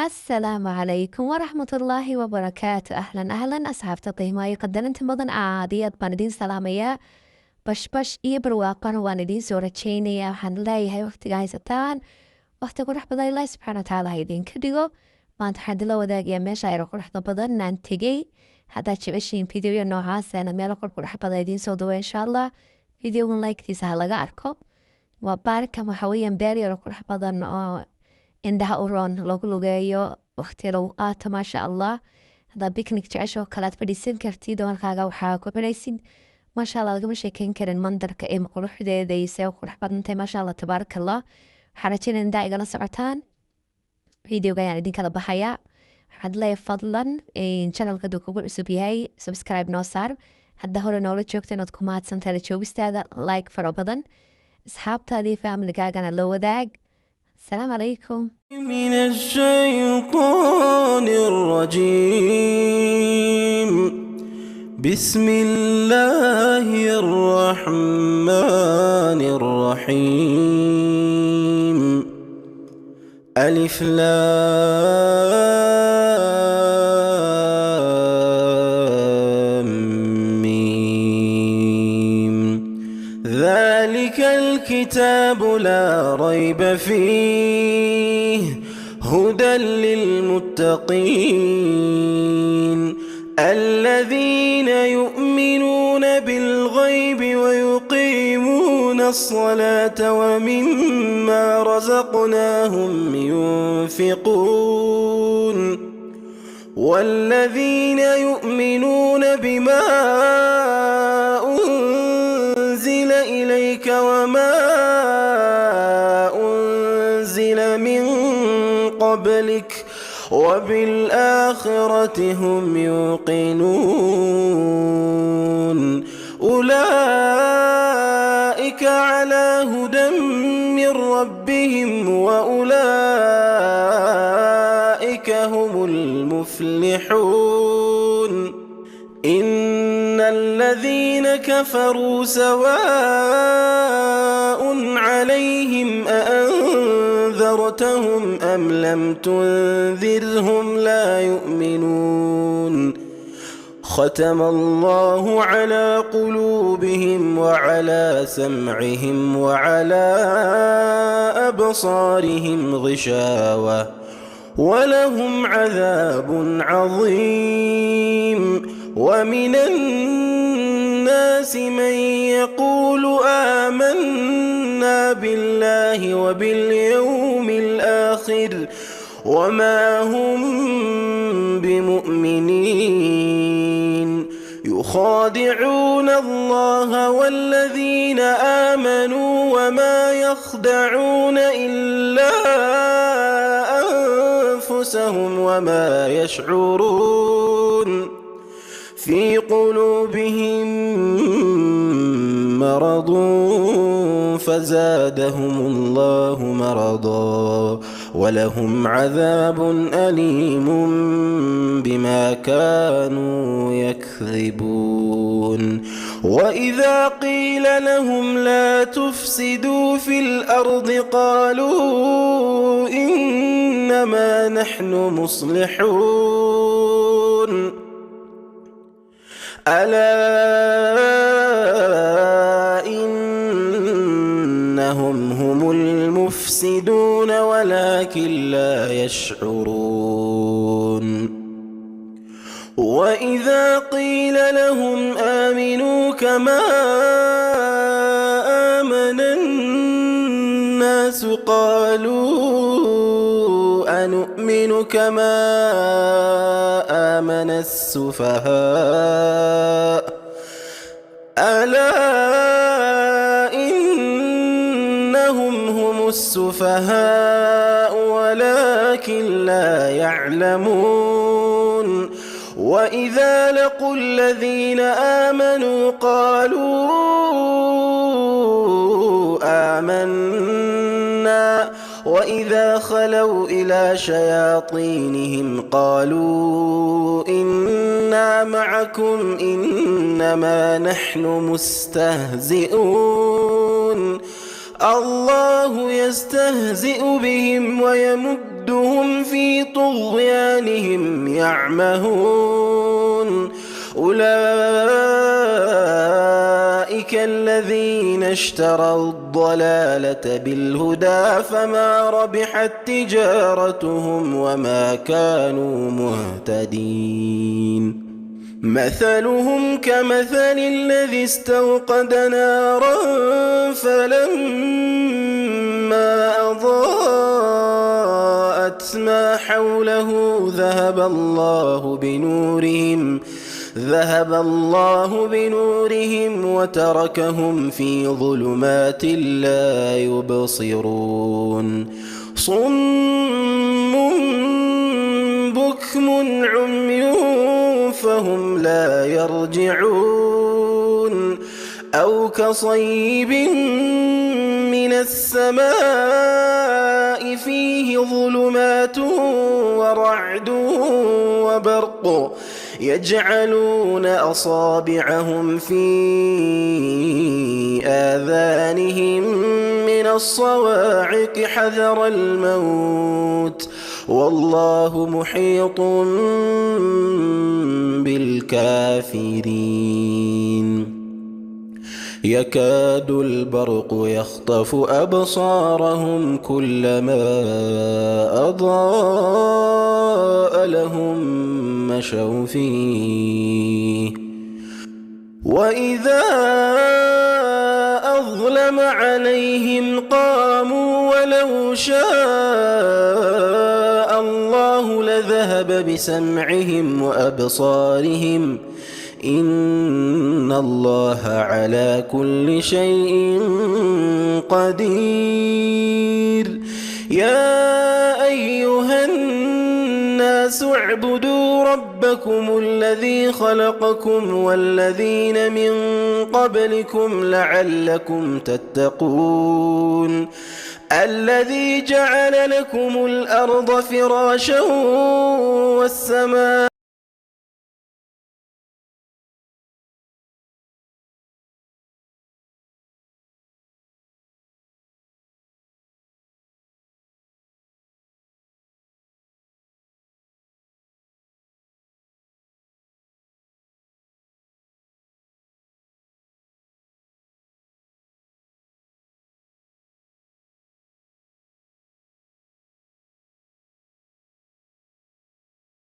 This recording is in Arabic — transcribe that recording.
السلام عليكم ورحمة الله وبركاته. أهلا أصحابta qiimaha iyo qadarinta mudan aad iyo aad baan idiin salaamayaa. Bashbash iyo barwaaqana waan idiin soo rajaynayaa. Waxaan leeyahay waqtiga haysataan waqti qurux badan Ilaahay subxaana watacaala ha idinka dhigo. Maanta waxaan idinla wadaagayaa meesha ayra quruxda badan aan tegey. Haddaad jeceshiin fideoya noocaasana meelo qurux badan idiin soo dawo insha Allah. Fideogan like-tiisa ha laga arko. Waa baarkan waxa weeyaan beer yar oo qurux badan oo indhaha u roon lagu lugeeyo waqti lagu qaato maasha Allah. Haddaad picnic jecesho kale aad fadhiisan kartid oo halkaaga waxaa ku cunaysid maasha Allah lagama sheekeyn karin mandarka ee quruxdeeda iyo see qurux badantahay maasha Allah tabaaraka Allah. Waxaan rajaynaa in igala socotaan videoga ayaan idinkala baxayaa. Waxaad leeyahay fadlan channelka hadduu kugu cusub yahay subscribe noo saar. Hadda hore noola joogta inaad ku mahadsantahay la joogistaada like faro badan asxaabtaadii familigaagana la wadaag. السلام عليكم. من الشيطان الرجيم. بسم الله الرحمن الرحيم. ألف لام ميم. ذلك الكتاب لا ريب فيه هدى للمتقين الذين يؤمنون بالغيب ويقيمون الصلاة ومما رزقناهم ينفقون والذين يؤمنون بما أنزل إليك وما أنزل من قبلك وبالآخرة هم يوقنون أولئك على هدى من ربهم وأولئك هم المفلحون إن الذين كفروا سواء عليهم أأنذرتهم أم لم تنذرهم لا يؤمنون ختم الله على قلوبهم وعلى سمعهم وعلى أبصارهم غشاوة ولهم عذاب عظيم ومن الناس من يقول آمنا بالله وباليوم الآخر وما هم بمؤمنين يخادعون الله والذين آمنوا وما يخدعون إلا أنفسهم وما يشعرون في قلوبهم مرض فزادهم الله مرضا ولهم عذاب أليم بما كانوا يكذبون وإذا قيل لهم لا تفسدوا في الأرض قالوا إنما نحن مصلحون ألا إنهم هم المفسدون ولكن لا يشعرون وإذا قيل لهم آمنوا كما آمن الناس قالوا أنؤمن كما آمن السفهاء ألا إنهم هم السفهاء ولكن لا يعلمون وإذا لقوا الذين آمنوا قالوا آمنا وإذا خلوا إلى شياطينهم قالوا إنا معكم إنما نحن مستهزئون الله يستهزئ بهم ويمد ونمدهم في طغيانهم يعمهون أولئك الذين اشتروا الضلالة بالهدى فما ربحت تجارتهم وما كانوا مهتدين مثلهم كمثل الذي استوقد نارا فلما أضاءت ما حوله ذهب الله بنورهم وتركهم في ظلمات لا يبصرون صم بكم عمي فهم لا يرجعون أو كصيب من السماء فيه ظلمات ورعد وبرق يجعلون أصابعهم في آذانهم من الصواعق حذر الموت والله محيط بالكافرين يكاد البرق يخطف أبصارهم كلما أضاء لهم مشوا فيه وإذا أظلم عليهم قاموا ولو شاء الله لذهب بسمعهم وأبصارهم إن الله على كل شيء قدير يا أيها الناس اعبدوا ربكم الذي خلقكم والذين من قبلكم لعلكم تتقون الذي جعل لكم الأرض فراشا والسماء